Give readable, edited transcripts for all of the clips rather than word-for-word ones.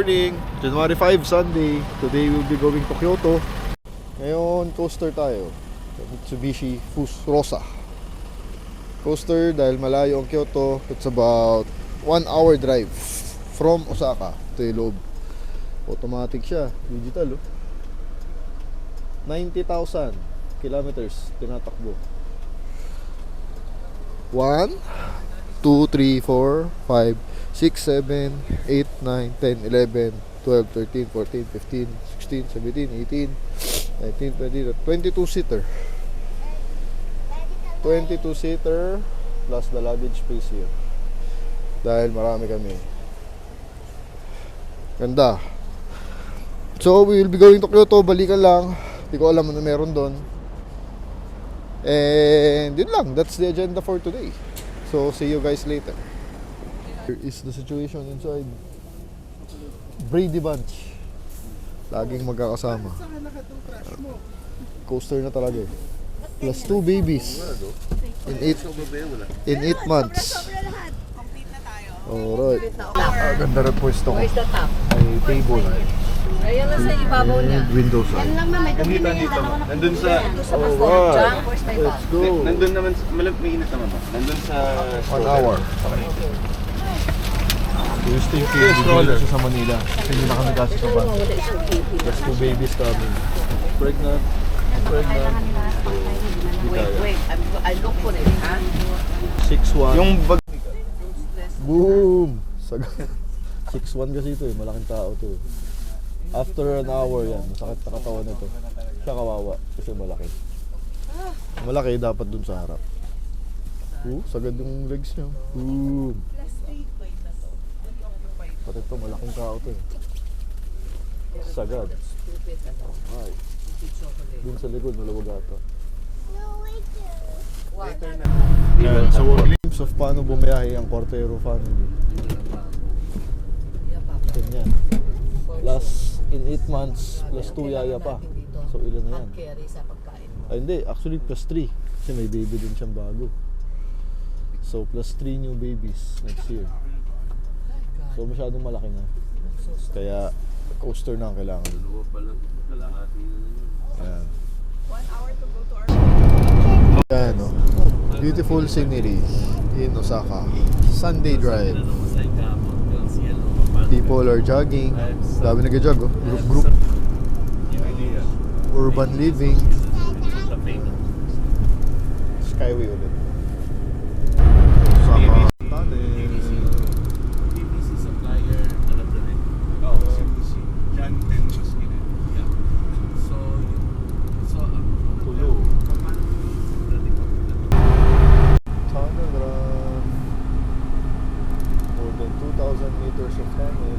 morning, January 5, Sunday. Today we'll be going to Kyoto. Ngayon, coaster tayo. Mitsubishi Fusonosa coaster dahil malayo ang Kyoto. It's about 1 hour drive from Osaka to Ilob. Automatic siya, digital 90,000 kilometers tinatakbo. 1, 2, 3, 4, 5, 6, 7, 8, 9, 10, 11, 12, 13, 14, 15, 16, 17, 18, 19, 20, 22-seater. 22-seater plus the luggage space here. Dahil marami kami. Ganda. So, we will be going to Kyoto. Balikan lang. Hindi ko alam ano meron doon. And yun lang. That's the agenda for today. So, see you guys later. Here is the situation inside. Brady Bunch. Laging magkakasama. Coaster na talaga eh. Plus 2 babies. In 8 months. Alright. Ganda rin pwesto ko. Where's the top? May table. Ayan lang sa ibabaw niya. And windows. Yan lang na, may gabi na yan. Nandun sa... Alright. Let's go. Nandun naman, may init naman ba? Nandun sa... 1 hour. Yung stay stroller sa Manila. Kasi hindi na kami kasi sa van. Plus 2 babies kami. Pregnant. Wait, I look for it, ha? 6'1". Yung bag... Boom! 6'1" kasi ito eh. Malaking tao to eh. After an hour yan, masakit na katawan nito. Siya kawawa kasi malaki. Malaki dapat dun sa harap. Sagad yung legs niya. Boom! Pati ito, malaking tao to eh. Sagad. Ay. Dun sa likod, maluwag ata. Yan, so a glimpse of paano bumiyahe ang Cortero family. Ganyan. Plus, in 8 months, plus 2 yaya pa. So ilan na yan? Ay hindi, actually plus 3. Kasi may baby din siyang bago. So plus 3 new babies next year. So masyadong malaki na. Kaya coaster na ang kailangan. Ayan. 1 hour to go to our... Ayan o. Beautiful scenery in Osaka. Sunday drive. People are jogging. Dami nag-jog Group. Urban living. Skyway ulit. Osaka. PVC supplier, alam na rin. Oo, PVC. John 10 was in it. Yeah. So, Tulo. Tunnel run. More than 2,000 meters of tunnel.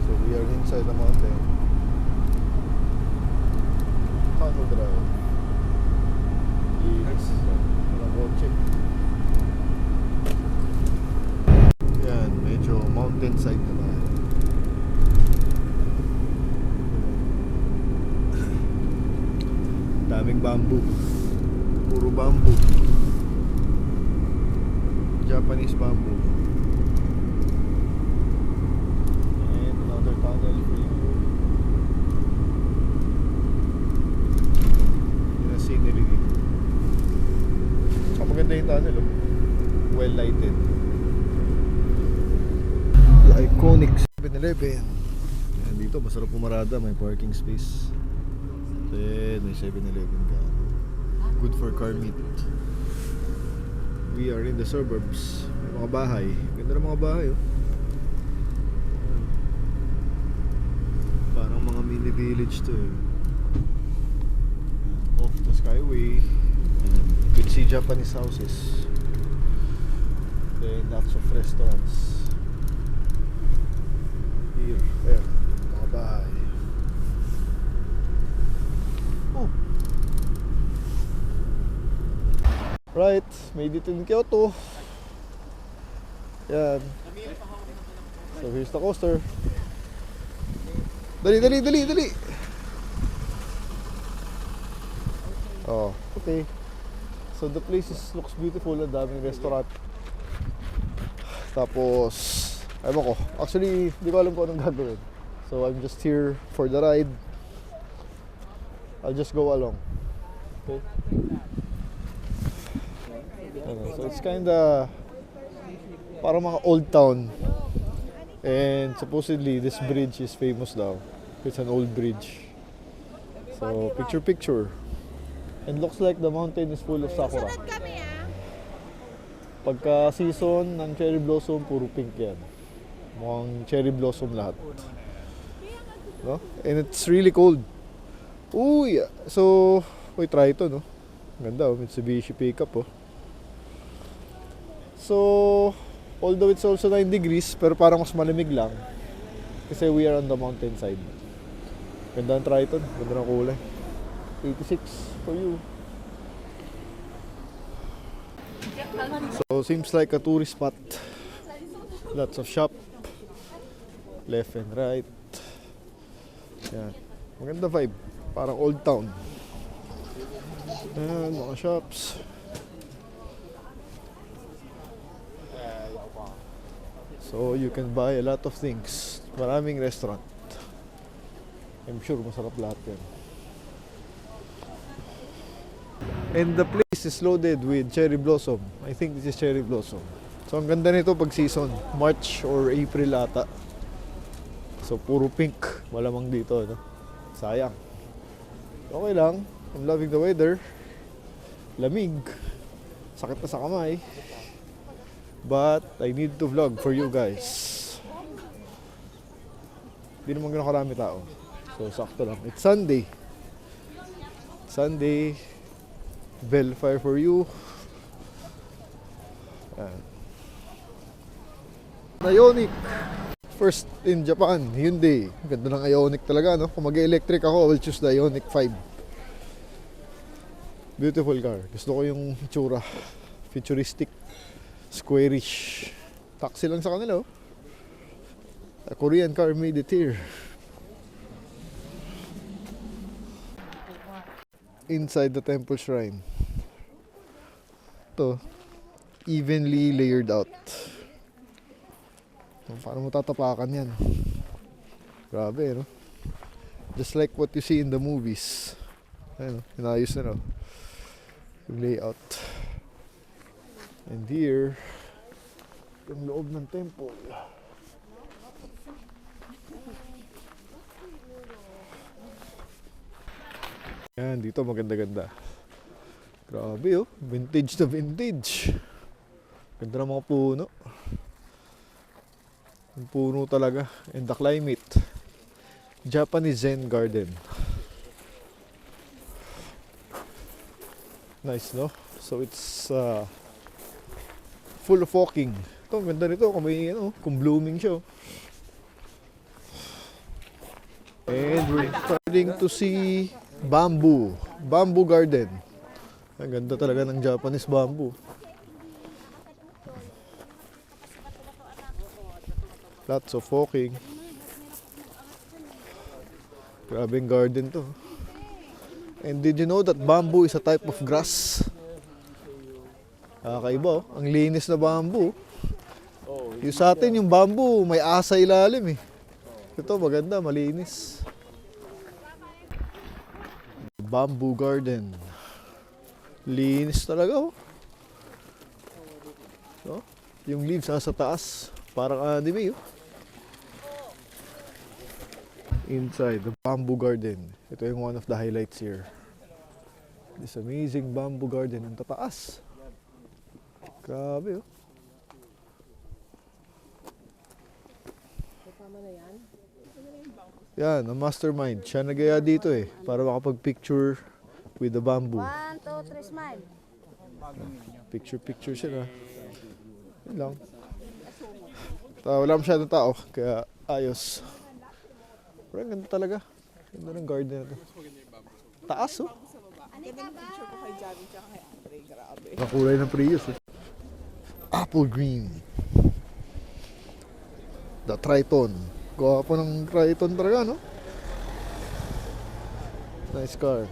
So we are inside the mountain. Tunnel drive. Yes. Walang kotse. Yan, medyo mountain side na tayo. Daming bamboo. Puro bamboo. Japanese bamboo. And another tunnel for you. Yun ang scenery dito. Maganda yung tunnel well lighted. The iconic 7-Eleven. Yan, dito masarap pumarada, may parking space. Then may 7-Eleven ka. Good for car meet. We are in the suburbs. May mga bahay. Ganda ng mga bahay Parang mga mini village to Off the skyway. You can see Japanese houses. Then lots of restaurants. Here, there, mga bahay. Right, made it in Kyoto. Yan. So here's the coaster. Dali. Oh, okay. So the place looks beautiful. Ang daming restaurant. Tapos, ewan ko. Actually, hindi ko alam kung anong gagawin. So I'm just here for the ride. I'll just go along. Okay. Ano, so it's kinda parang mga old town. And supposedly this bridge is famous daw. It's an old bridge. So picture. And looks like the mountain is full of sakura. Pagka season ng cherry blossom, puro pink yan. Mukhang cherry blossom lahat. No? And it's really cold. Uy! So, try ito, no? Ganda, oh. Mitsubishi pickup, oh. So, although it's also 9 degrees, pero parang mas malamig lang. Kasi we are on the mountainside. Ganda ang Triton. Ganda ng kulay. 86 for you. So, seems like a tourist spot. Lots of shop. Left and right. Yan. Maganda vibe. Parang old town. Ayan, mga shops. So, you can buy a lot of things. Maraming restaurant. I'm sure masarap lahat yan. And the place is loaded with cherry blossom. I think this is cherry blossom. So, ang ganda nito pag season. March or April ata. So, puro pink. Malamang dito, no? Sayang. Okay lang. I'm loving the weather. Lamig. Sakit na sa kamay. But, I need to vlog for you guys. Hindi naman gano'n karami tao. So, sakto lang. It's Sunday. Sunday. Bellfire for you. Ioniq. First in Japan, Hyundai. Ganda ng Ioniq talaga, no? Kung mag-electric ako, I will choose the Ioniq 5. Beautiful car. Gusto ko yung itsura. Futuristic. Squarish. Taxi lang sa kanila, oh. A Korean car made it here. Inside the temple shrine. Ito, evenly layered out. Paano mo tatapakan yan? Grabe, no? Just like what you see in the movies. Ayun, inayos na, no? Yung layout. And here, yung loob ng temple. Yan, dito maganda-ganda. Grabe, oh. Vintage na vintage. Ganda ng mga puno. Yung puno talaga. And the climate. Japanese Zen garden. Nice, no? So it's full of walking. Ito, ganda nito. Kung may, kung blooming siya. And we're starting to see bamboo garden. Ang ganda talaga ng Japanese bamboo. Lots of walking. Grabing garden to. And did you know that bamboo is a type of grass? Kakaiba, oh. Ang linis na bamboo. Yung sa atin, yung bamboo, may asa ilalim, eh. Ito, maganda, malinis. Bamboo garden. Linis talaga, oh. So, yung leaves sa taas, parang anime, oh. Inside the bamboo garden. Ito yung one of the highlights here. This amazing bamboo garden. Ang tataas. Grabe, oh. Yan, ang mastermind. Siya nagaya dito, eh. Para makapag-picture with the bamboo. 1, 2, 3, smile. Picture siya na. Yun lang. Wala masyadong tao, kaya ayos. Pero ganda talaga. Ganda ng garden na ito. Taas, oh. Picture ko kay Javi tsaka kay Andre. Grabe. Nakulay ng Prius, eh. Apple green. The Triton. Gwapo ng Triton talaga, no? Nice car.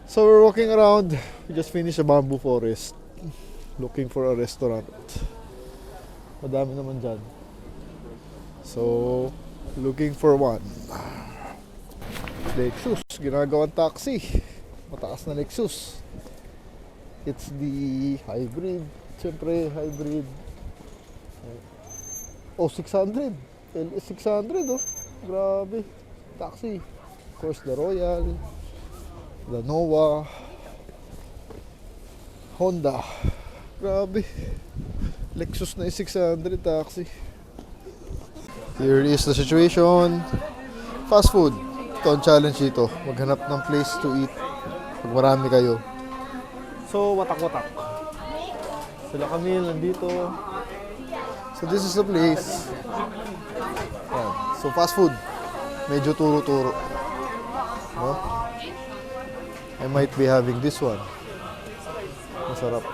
So we're walking around. We just finished a bamboo forest. Looking for a restaurant. Madami naman dyan. So, Looking for one. Lexus, ginagawang taxi. Mataas na Lexus. It's the hybrid. Siyempre, hybrid. Oh, 600. LS 600, oh. Grabe. Taxi. Of course, the Royal. The Nova. Honda. Grabe. Lexus na 600 taxi. Here is the situation. Fast food. Ito ang challenge dito. Maghanap ng place to eat. Pag marami kayo. So, watak-watak. Sila kami nandito. So, this is the place. Yan. So, fast food. Medyo turo-turo. No? I might be having this one. Masarap.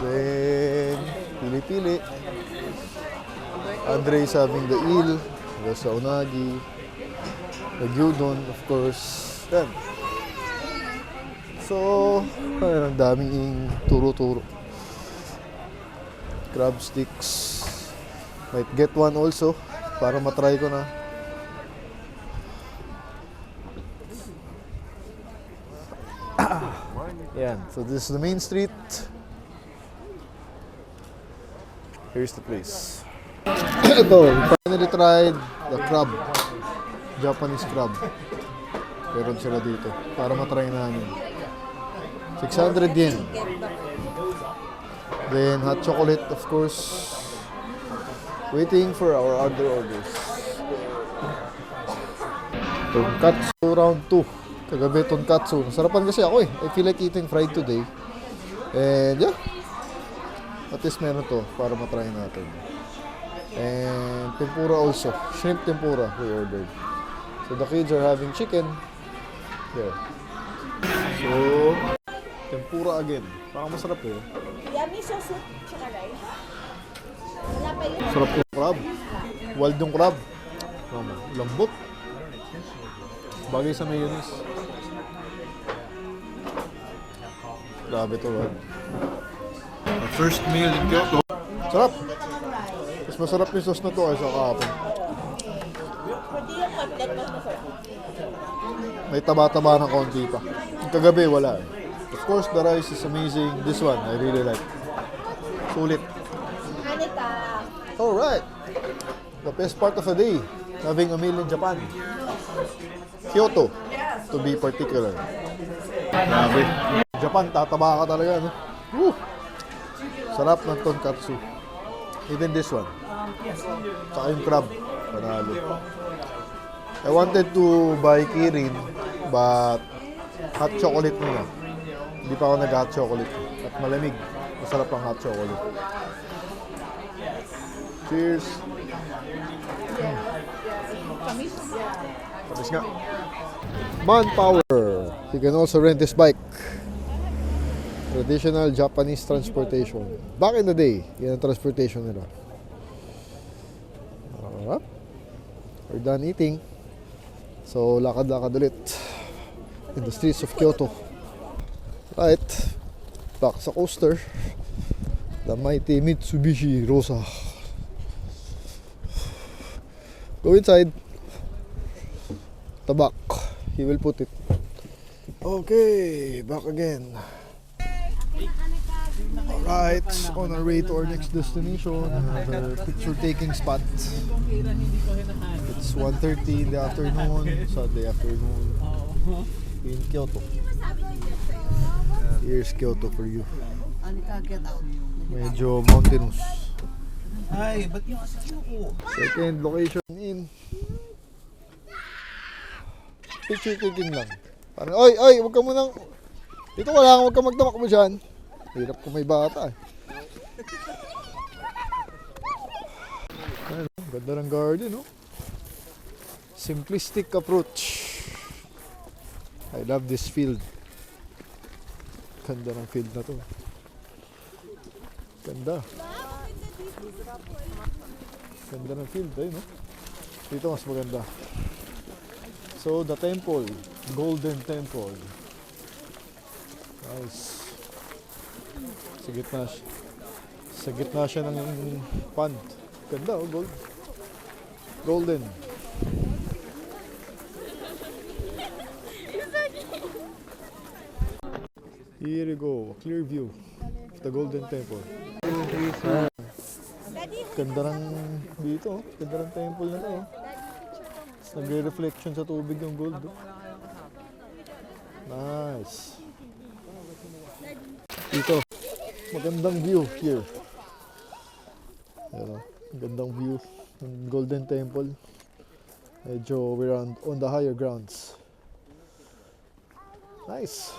Then, pili-pili. Andre is having the eel, the unagi, the gyudon, of course. Yan. So, ang daming turo-turo. Crab sticks. Might get one also para matry ko na. Yan. So, this is the main street. Here's the place. Ito, finally tried the crab. Japanese crab. Meron sila dito. Para matry namin. 600 yen. Then hot chocolate, of course. Waiting for our other orders. Tonkatsu round 2. Kagabi tonkatsu. Nasarapan kasi ako eh. I feel like eating fried today. And yeah. At least meron to para matry natin. And tempura also. Shrimp tempura we ordered. So the kids are having chicken. There. So, tempura again. Parang masarap eh. Yummy sauce tsaka rice. Wala pa yun. Sarap yung crab. Wild yung crab. Lambot. Bagay sa mayonnaise. Grabe to, right? Our first meal in Kyoto. Sarap. Mas masarap yung sauce na to kaysa kahapon. Pwede yung cutlet mas masarap. May taba-taba ng konti pa. Yung kagabi, wala eh. Of course, the rice is amazing. This one, I really like. Sulit. Hanika. Alright. The best part of the day, having a meal in Japan. Kyoto, to be particular. Grabe. Japan, tataba ka talaga, no? Woo! Sarap ng tonkatsu. Even this one. Saka yung crab. Panalo. I wanted to buy Kirin, but hot chocolate muna. Hindi pa ako nag-hot chocolate. At malamig. Masarap ang hot chocolate. Cheers! Kamis nga. Manpower. You can also rent this bike. Traditional Japanese transportation. Back in the day, yan ang transportation nila. Alright. We're done eating. So, lakad-lakad ulit in the streets of Kyoto. Right. Back sa coaster. The mighty Mitsubishi Rosa. Go inside. Tabak. He will put it. Okay, back again. Alright, on our way to our next destination, another picture-taking spot. It's 1:30 in the afternoon, Sunday afternoon, in Kyoto. Here's Kyoto for you. Medyo mountainous. Ay, ba't yung asawa ko? Second location in. Picture-taking lang. Parang, oy, huwag ka munang. Dito ka lang, huwag ka magtamak mo dyan. Hirap kung may bata eh. Ayun, ganda ng garden, no? Simplistic approach. I love this field. Ganda ng field na to. Ganda. Ganda ng field, no? Dito mas maganda. So, the temple. Golden Temple. Nice. Sa gitna siya ng pond. Ganda, oh, gold. Golden. Here you go, clear view of the Golden Temple. Ganda ng dito, ganda ng temple na to. Nagre-reflection sa tubig yung gold. Nice. Dito, magandang view here. Ayan o, magandang view ng Golden Temple. Medyo we're on the higher grounds. Nice.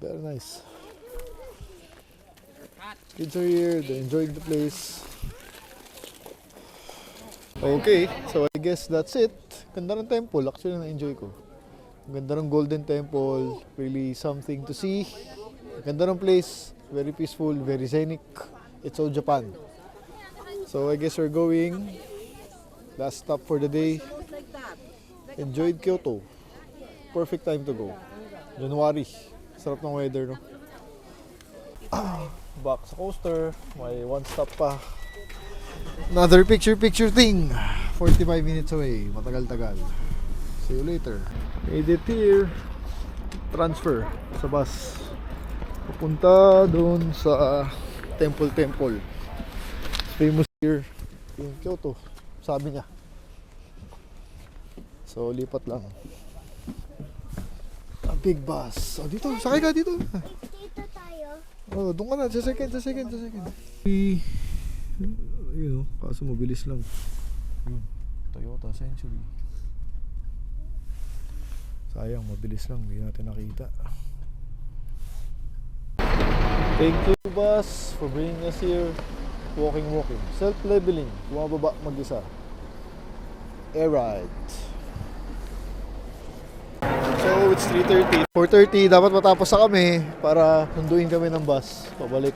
Very nice. Kids are here, they're enjoying the place. Okay, so I guess that's it. Ganda ng temple, actually na-enjoy ko. Ganda ng Golden Temple, really something to see. Ganda ng place, very peaceful, very scenic. It's all Japan. So I guess we're going. Last stop for the day. Enjoyed Kyoto. Perfect time to go. January. Sarap ng weather, no? Back sa coaster. May one stop pa. Another picture thing. 45 minutes away. Matagal-tagal. See you later. Made it here. Transfer sa bus. Papunta doon sa Temple. Famous here in Kyoto. Sabi niya. So, lipat lang. A big bus. Oh, dito. Sakay ka dito. Dito tayo. Oh, doon ka na. Sa second. You know, kaso mabilis lang. Yun. Toyota Century. Sayang, mabilis lang. Hindi natin nakita. Thank you, bus, for bringing us here. Walking. Self-leveling. Bumababa mag-isa. Air ride. So, it's 3:30. 4:30, dapat matapos na kami para sunduin kami ng bus pabalik.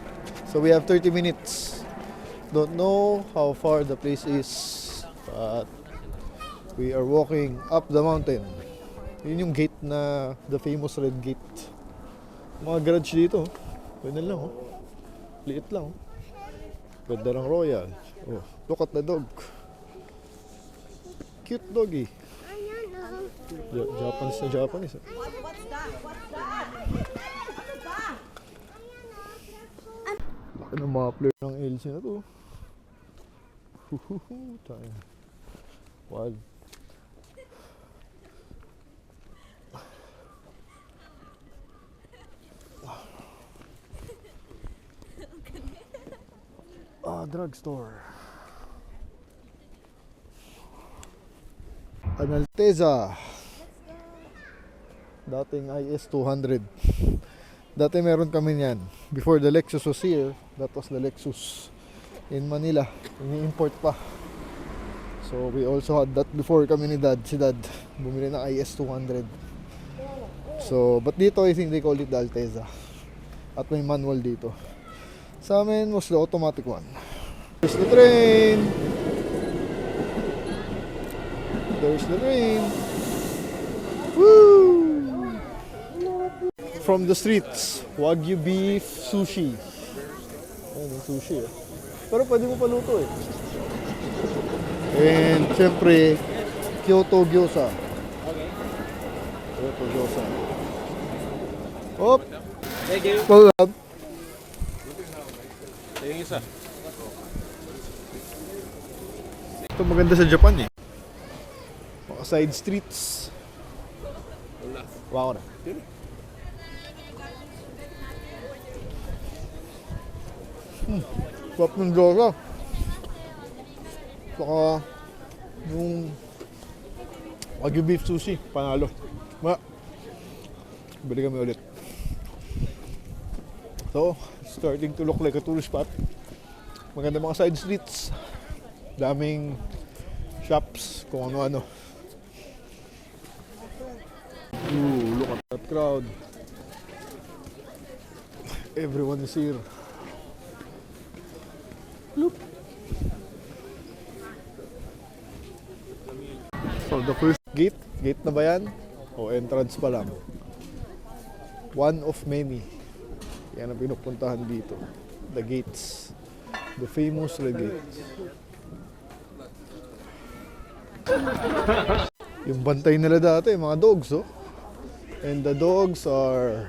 So, we have 30 minutes. Don't know how far the place is, but we are walking up the mountain. Yun yung gate na, the famous red gate. Mga garage dito, pwede lang oh. Liit lang oh. Ganda ng Royal. Oh, look at the dog. Cute doggy. Japanese. Laki ng muffler ng LC na to. Tayo. Wild. Drugstore. Analteza. Dating IS 200. Dati meron kami niyan. Before the Lexus was here, that was the Lexus in Manila. Ini-import pa. So we also had that before kami ni Dad. Si Dad bumili ng IS 200. So, but dito I think they call it the Alteza. At may manual dito. Sa amin was the automatic one. There's the train. Woo! From the streets, Wagyu beef sushi. Ayun yung sushi eh. Pero pwede mo paluto eh. And syempre, Kyoto gyoza. Kyoto gyoza. Hop! Collab. Yung isa. Ito maganda sa Japan eh. Mga side streets. Wow na. Swap ng gyoza. Saka yung Wagyu beef sushi, panalo. Bili kami ulit. So, starting to look like a tourist spot. Maganda mga side streets. Daming shops, kung ano-ano. Ooh, look at that crowd. Everyone is here. Look. So the first gate na ba yan? O entrance pa lang. One of many. Yan ang pinupuntahan dito. The gates. The famous red gates. Yung bantay nila dati, mga dogs, oh. And the dogs are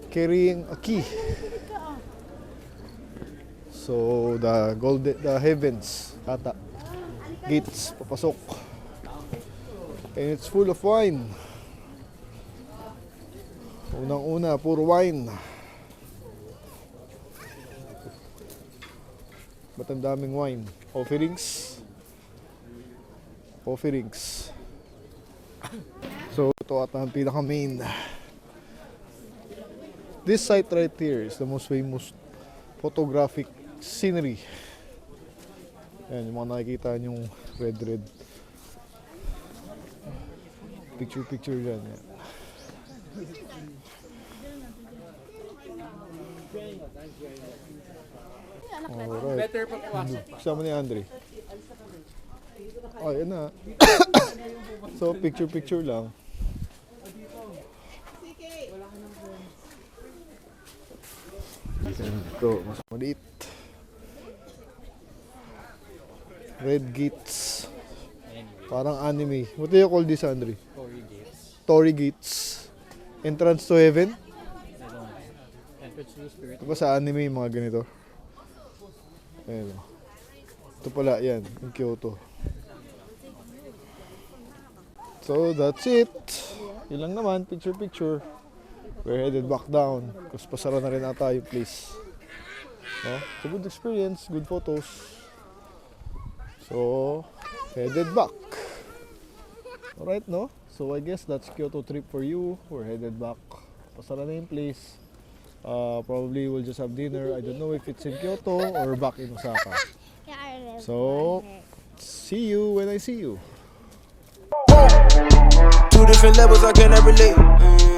carrying a key. So the heavens, ata, gates, papasok. And it's full of wine. Unang-una, puro wine. Ba't ang daming wine? Offerings. So ito ata ang pinaka-main. This site right here is the most famous photographic scenery. Ayan, yung mga nakikita yung red. Picture dyan. Yan. Alright. Better pagpasok. Kasama ni Andre. Oh, yan na. So, picture lang. Ito, mas maliit. Red gates. Parang anime. What do you call this, Andre? Torii gates. Entrance to heaven? Ito pa sa anime yung mga ganito. Ayan. Ito pala, yan. Yung Kyoto. So, that's it. Yun lang naman. Picture. We're headed back down. Kasi pasara na rin ata yung place. No? It's a good experience. Good photos. So, headed back. Alright, no? So, I guess that's Kyoto trip for you. We're headed back. Pasara na yung place. Probably we'll just have dinner. I don't know if it's in Kyoto or back in Osaka. So, see you when I see you. Two different levels, I cannot relate.